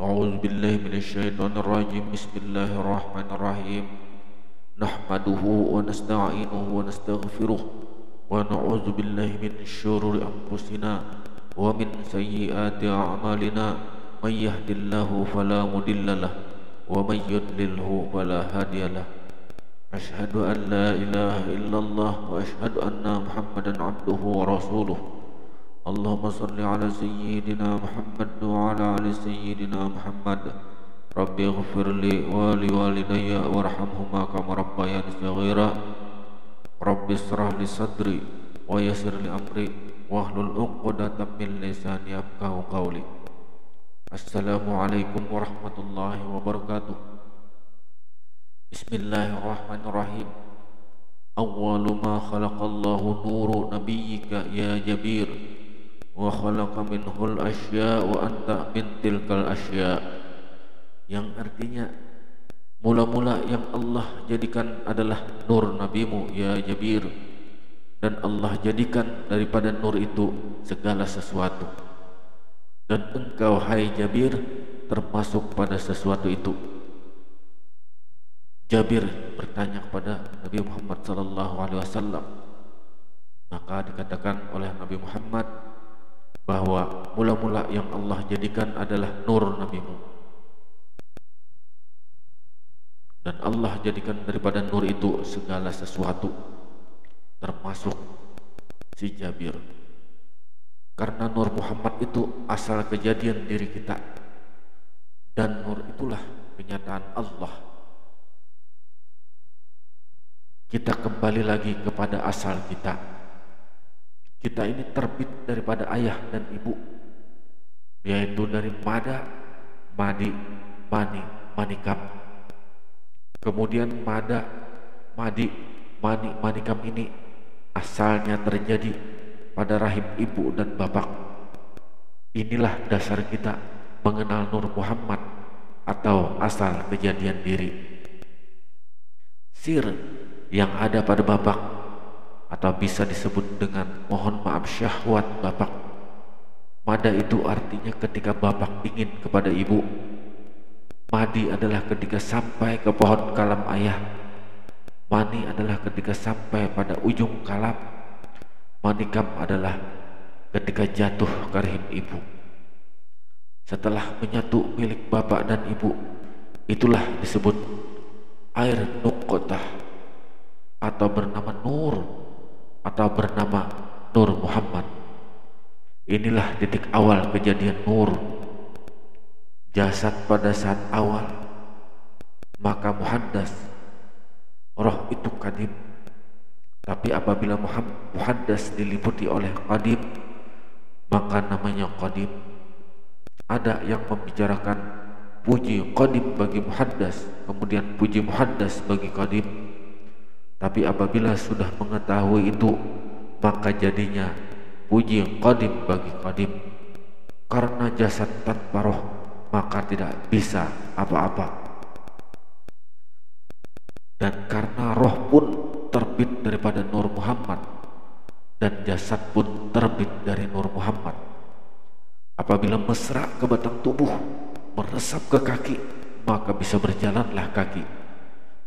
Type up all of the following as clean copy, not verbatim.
أعوذ بالله من الشيطان الرجيم. بسم الله الرحمن الرحيم. نحمده ونستعينه ونستغفره ونعوذ بالله من شرور أنفسنا ومن سيئات أعمالنا. من يهد الله فلا مضل له ومن يضلله فلا هادي له. أشهد أن لا إله إلا الله وأشهد أن محمدا عبده ورسوله. اللهم صل على سيدنا محمد وعلى آل سيدنا محمد. ربي اغفر لي ولوالدي وارحمهما كما ربياني صغيرا. ربي اشرح لي صدري ويسر لي أمري واحلل عقدة من لساني يفقهوا قولي. Assalamualaikum warahmatullahi wabarakatuh. Bismillahirrahmanirrahim. Awwalu ma khalaqallahu nuru nabiyyika ya Jabir, wa khalaqa minhul asya wa anta min tilkal asya. Yang artinya, mula-mula yang Allah jadikan adalah nur nabimu ya Jabir, dan Allah jadikan daripada nur itu segala sesuatu, dan engkau hai Jabir termasuk pada sesuatu itu. Jabir bertanya kepada Nabi Muhammad SAW. Maka dikatakan oleh Nabi Muhammad bahwa mula-mula yang Allah jadikan adalah nur nabimu, dan Allah jadikan daripada nur itu segala sesuatu, termasuk si Jabir. Karena nur Muhammad itu asal kejadian diri kita, dan nur itulah kenyataan Allah. Kita kembali lagi kepada asal kita. Kita ini terbit daripada ayah dan ibu, yaitu dari mada, madi, mani, manikam. Kemudian mada, madi, mani, manikam ini asalnya terjadi pada rahim ibu dan bapak. Inilah dasar kita mengenal Nur Muhammad atau asal kejadian diri. Sir yang ada pada bapak, atau bisa disebut dengan mohon maaf syahwat bapak. Mada itu artinya ketika bapak ingin kepada ibu. Madi adalah ketika sampai ke pohon kalam ayah. Mani adalah ketika sampai pada ujung kalam. Manikam adalah ketika jatuh ke rahim ibu. Setelah menyatu milik bapak dan ibu, itulah disebut air nuqtah, atau bernama Nur, atau bernama Nur Muhammad. Inilah titik awal kejadian Nur. Jasad pada saat awal, maka muhaddas, roh itu kadim. Tapi apabila muhaddas diliputi oleh qadim, maka namanya qadim. Ada yang membicarakan puji qadim bagi muhaddas, kemudian puji muhaddas bagi qadim. Tapi apabila sudah mengetahui itu, maka jadinya puji qadim bagi qadim. Karena jasad tanpa roh, maka tidak bisa apa-apa. Dan karena roh pun terbit daripada Nur Muhammad, dan jasad pun terbit dari Nur Muhammad. Apabila mesra ke batang tubuh, meresap ke kaki, maka bisa berjalanlah kaki.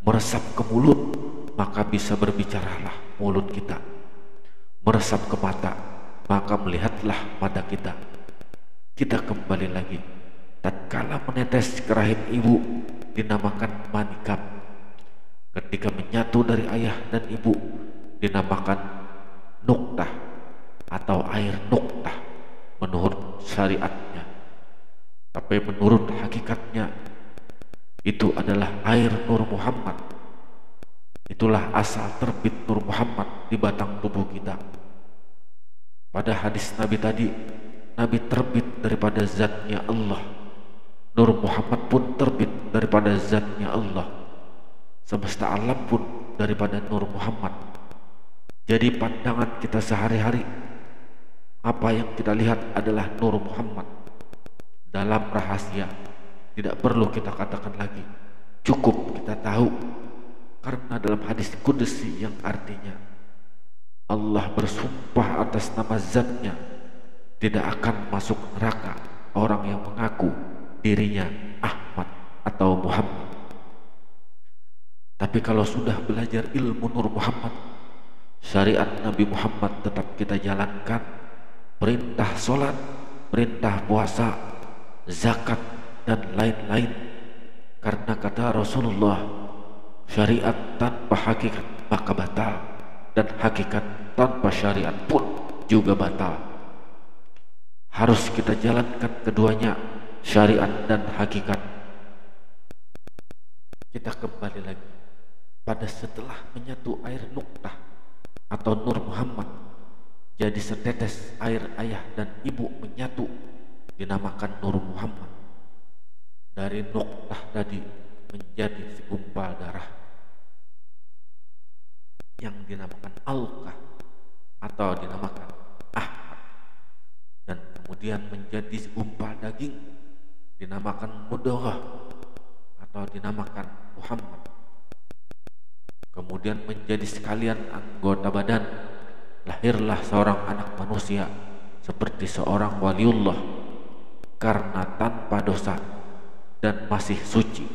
Meresap ke mulut, maka bisa berbicaralah mulut kita. Meresap ke mata, maka melihatlah mata kita. Kita kembali lagi, tatkala menetes ke rahim ibu, dinamakan manikam. Ketika menyatu dari ayah dan ibu, dinamakan nuqtah atau air nuqtah menurut syariatnya. Tapi menurut hakikatnya, itu adalah air Nur Muhammad. Itulah asal terbit Nur Muhammad di batang tubuh kita. Pada hadis Nabi tadi, Nabi terbit daripada zatnya Allah. Nur Muhammad pun terbit daripada zatnya Allah. Semesta alam pun daripada Nur Muhammad. Jadi pandangan kita sehari-hari, apa yang kita lihat adalah Nur Muhammad. Dalam rahasia, tidak perlu kita katakan lagi, cukup kita tahu. Karena dalam hadis qudsi yang artinya Allah bersumpah atas nama zatnya, tidak akan masuk neraka orang yang mengaku dirinya Ahmad atau Muhammad. Tapi kalau sudah belajar ilmu Nur Muhammad, syariat Nabi Muhammad tetap kita jalankan. Perintah sholat, perintah puasa, zakat, dan lain-lain. Karena kata Rasulullah, syariat tanpa hakikat maka batal, dan hakikat tanpa syariat pun juga batal. Harus kita jalankan keduanya, syariat dan hakikat. Kita kembali lagi pada setelah menyatu air nuktah atau Nur Muhammad jadi setetes air ayah dan ibu menyatu, dinamakan Nur Muhammad. Dari nuktah tadi menjadi segumpal darah yang dinamakan Alqah atau dinamakan Ahmad, dan kemudian menjadi segumpal daging dinamakan Mudghah atau dinamakan Muhammad. Kemudian menjadi sekalian anggota badan, lahirlah seorang anak manusia seperti seorang waliullah karena tanpa dosa dan masih suci.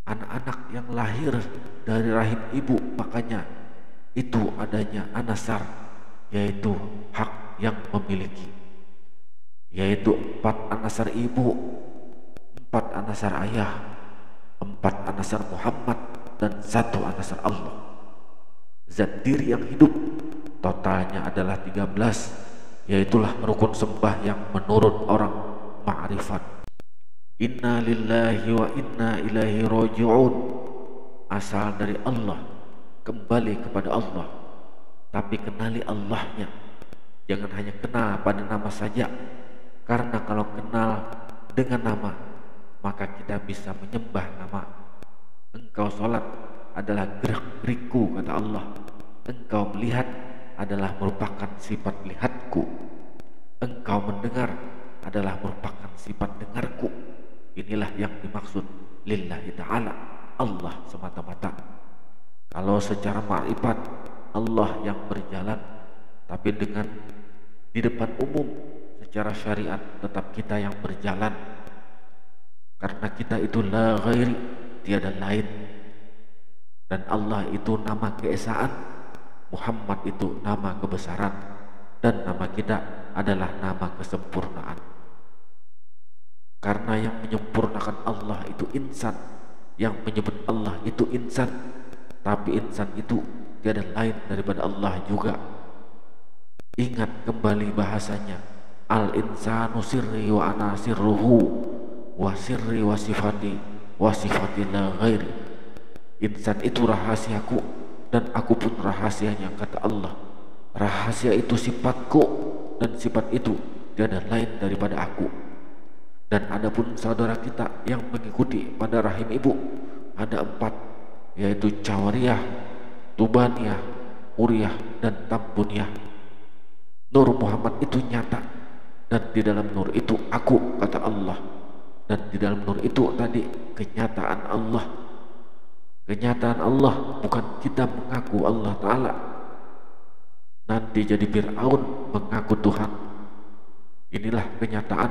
Anak-anak yang lahir dari rahim ibu, makanya itu adanya anasar, yaitu hak yang memiliki, yaitu 4 anasar ibu, 4 anasar ayah, 4 anasar Muhammad, dan 1 anasar Allah. Zat diri yang hidup totalnya adalah 13, yaitulah rukun sembah yang menurut orang ma'rifat. Inna lillahi wa inna ilaihi raji'un. Asal dari Allah, kembali kepada Allah. Tapi kenali Allahnya, jangan hanya kenal pada nama saja. Karena kalau kenal dengan nama, maka kita bisa menyembah nama. Engkau sholat adalah gerak-gerikku, kata Allah. Engkau melihat adalah merupakan sifat lihatku. Engkau mendengar adalah merupakan sifat dengarku. Inilah yang dimaksud lillahi ta'ala, Allah semata-mata. Kalau secara ma'rifat Allah yang berjalan, tapi dengan di depan umum secara syariat tetap kita yang berjalan. Karena kita itu la ghairi, tiada lain. Dan Allah itu nama keesaan, Muhammad itu nama kebesaran, dan nama kita adalah nama kesempurnaan. Karena yang menyempurnakan Allah itu insan, yang menyebut Allah itu insan, tapi insan itu tiada lain daripada Allah juga. Ingat kembali bahasanya, al-insanu sirri wa ana sirruhu, wa sirri wa sifati la ghairi. Insan itu rahasiaku dan aku pun rahasianya, kata Allah. Rahasia itu sifatku dan sifat itu tiada lain daripada aku. Dan adapun saudara kita yang mengikuti pada rahim ibu ada 4, yaitu Jawariyah, Tubaniyah, Uriyah, dan Tambuniyah. Nur Muhammad itu nyata, dan di dalam nur itu aku, kata Allah. Dan di dalam nur itu tadi kenyataan Allah. Kenyataan Allah, bukan kita mengaku Allah Ta'ala. Nanti jadi Fir'aun mengaku Tuhan. Inilah kenyataan,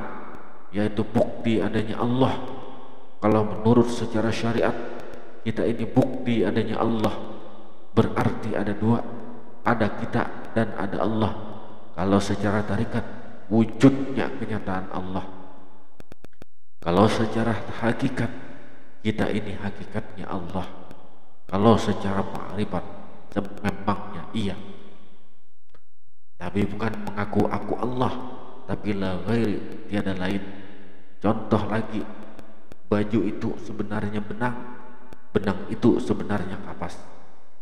yaitu bukti adanya Allah. Kalau menurut secara syariat, kita ini bukti adanya Allah. Berarti ada 2, ada kita dan ada Allah. Kalau secara tarikat, wujudnya kenyataan Allah. Kalau secara hakikat, kita ini hakikatnya Allah. Kalau secara ma'rifat, memangnya iya. Tapi bukan mengaku aku Allah, tapi la ghairi, tiada lain. Contoh lagi, baju itu sebenarnya benang, benang itu sebenarnya kapas.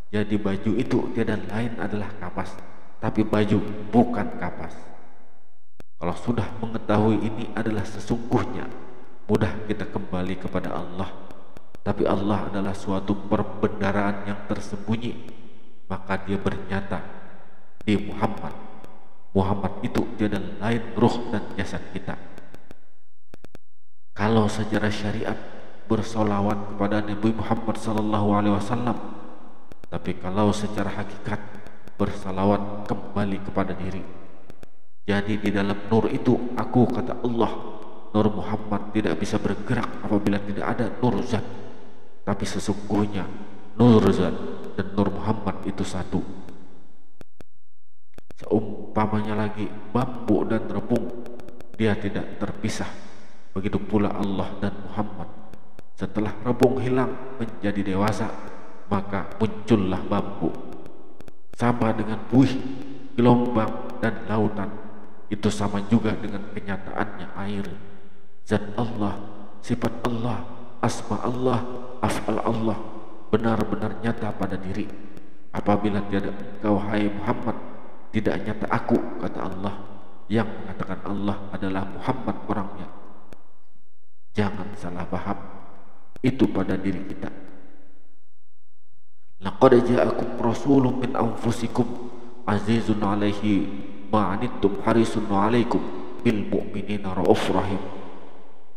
Jadi baju itu tiada lain adalah kapas, tapi baju bukan kapas. Kalau sudah mengetahui ini adalah sesungguhnya, mudah kita kembali kepada Allah. Tapi Allah adalah suatu perbendaharaan yang tersembunyi, maka dia bernyata di Muhammad. Muhammad itu tiada lain ruh dan jasad kita. Kalau secara syariat bersolawat kepada Nabi Muhammad SAW, tapi kalau secara hakikat bersalawat kembali kepada diri. Jadi di dalam nur itu aku, kata Allah, Nur Muhammad tidak bisa bergerak apabila tidak ada nur zat. Tapi sesungguhnya nur zat dan Nur Muhammad itu satu. Seumpamanya lagi bambu dan rebung, dia tidak terpisah. Begitu pula Allah dan Muhammad. Setelah rebung hilang menjadi dewasa, maka muncullah bambu. Sama dengan buih, gelombang, dan lautan, itu sama juga dengan kenyataannya air. Zat Allah, sifat Allah, asma Allah, af'al Allah benar-benar nyata pada diri. Apabila tiada engkau, hai Muhammad, tidak nyata aku, kata Allah. Yang mengatakan Allah adalah Muhammad orangnya. Jangan salah paham, itu pada diri kita. Laqad ja'akum rasulun min anfusikum azizun 'alaihi ma 'anittum harisun 'alaikum bil mu'minina raufur rahim.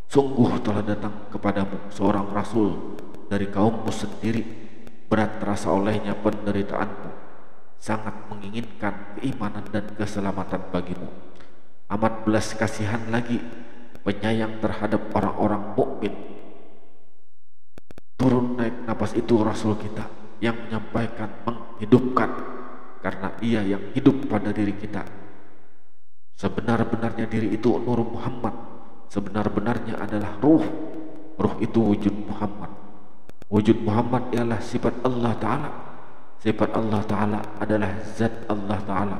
Sungguh telah datang kepadamu seorang rasul dari kaummu sendiri, berat terasa olehnya penderitaanmu, sangat menginginkan keimanan dan keselamatan bagimu, amat belas kasihan lagi, penyayang terhadap orang-orang mukmin. Turun naik napas itu Rasul kita yang menyampaikan, menghidupkan, karena ia yang hidup pada diri kita. Sebenar-benarnya diri itu Nur Muhammad, sebenar-benarnya adalah ruh. Ruh itu wujud Muhammad. Wujud Muhammad ialah sifat Allah Ta'ala. Sifat Allah Ta'ala adalah zat Allah Ta'ala.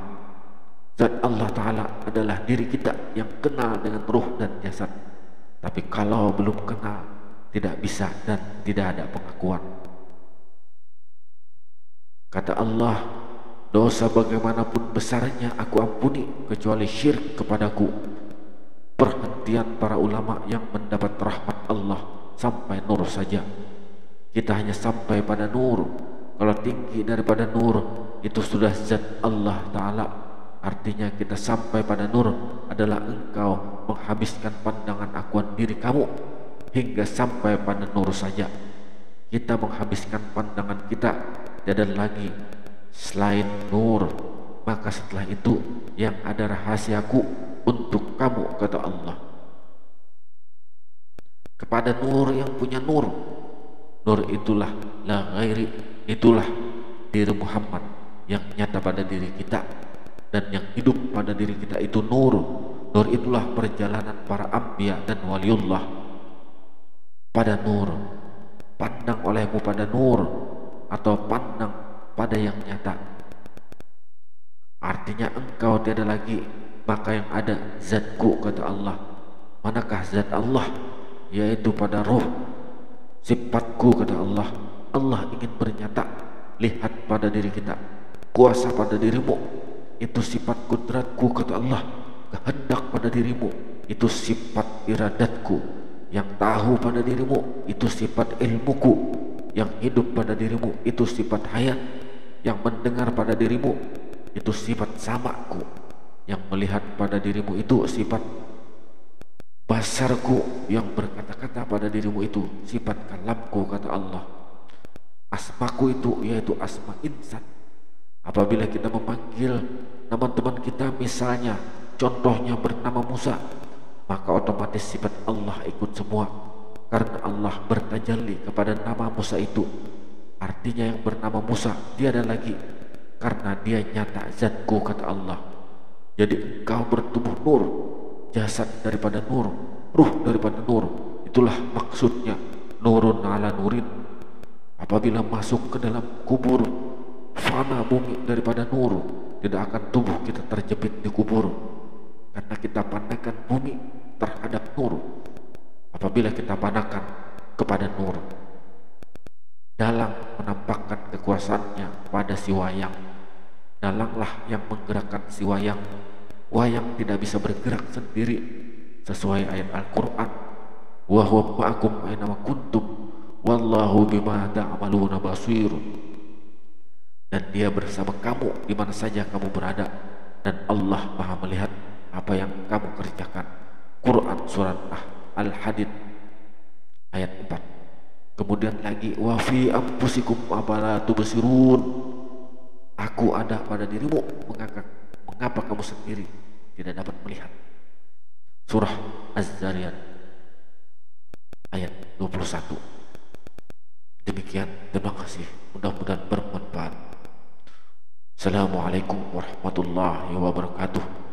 Zat Allah Ta'ala adalah diri kita yang kenal dengan ruh dan jasad. Tapi kalau belum kenal, tidak bisa dan tidak ada pengakuan. Kata Allah, dosa bagaimanapun besarnya aku ampuni kecuali syirik kepadaku. Perhentian para ulama yang mendapat rahmat Allah sampai nur saja. Kita hanya sampai pada nur. Kalau tinggi daripada nur, itu sudah zat Allah Ta'ala. Artinya kita sampai pada nur adalah engkau menghabiskan pandangan akuan diri kamu hingga sampai pada nur saja. Kita menghabiskan pandangan kita, tiada lagi selain nur. Maka setelah itu yang ada rahasiaku untuk kamu, kata Allah. Kepada nur yang punya nur. Nur itulah la ghairi, itulah diri Muhammad yang nyata pada diri kita. Dan yang hidup pada diri kita itu nur. Nur itulah perjalanan para anbiya dan waliullah. Pada nur, pandang olehmu pada nur, atau pandang pada yang nyata. Artinya engkau tiada lagi, maka yang ada zatku, kata Allah. Manakah zat Allah? Yaitu pada ruh. Sifatku, kata Allah. Allah ingin bernyata. Lihat pada diri kita, kuasa pada dirimu, itu sifat kudratku, kata Allah. Kehendak pada dirimu, itu sifat iradatku. Yang tahu pada dirimu, itu sifat ilmuku. Yang hidup pada dirimu, itu sifat hayat. Yang mendengar pada dirimu, itu sifat samaku. Yang melihat pada dirimu, itu sifat basarku. Yang berkata-kata pada dirimu, itu sifat kalamku, kata Allah. Asmaku itu yaitu asma insan. Apabila kita memanggil teman-teman kita, misalnya contohnya bernama Musa, maka otomatis sifat Allah ikut semua, karena Allah bertajalli kepada nama Musa itu. Artinya yang bernama Musa tiada lagi, karena dia nyata zatku, kata Allah. Jadi engkau bertubuh nur, jasad daripada nur, ruh daripada nur. Itulah maksudnya nurun ala nurin. Apabila masuk ke dalam kubur, fana bumi daripada nur, tidak akan tubuh kita terjepit di kubur, karena kita pandangkan bumi terhadap nur. Apabila kita pandangkan kepada nur, dalang menampakkan kekuasaannya pada si wayang. Dalanglah yang menggerakkan si wayang. Wayang tidak bisa bergerak sendiri, sesuai ayat Al-Quran, wa huwa ma'akum aina ma kuntum wallahu bima ta'maluna basir. Dan dia bersama kamu di mana saja kamu berada, dan Allah Maha melihat apa yang kamu kerjakan. Quran surat Al-Hadid ayat 4. Kemudian lagi, wa fi anfusikum afala tubsirun. Aku ada pada dirimu, mengapa kamu sendiri tidak dapat melihat. Surah Az-Zariyat ayat 21. Demikian, terima kasih, mudah-mudahan bermanfaat. Assalamualaikum warahmatullahi wabarakatuh.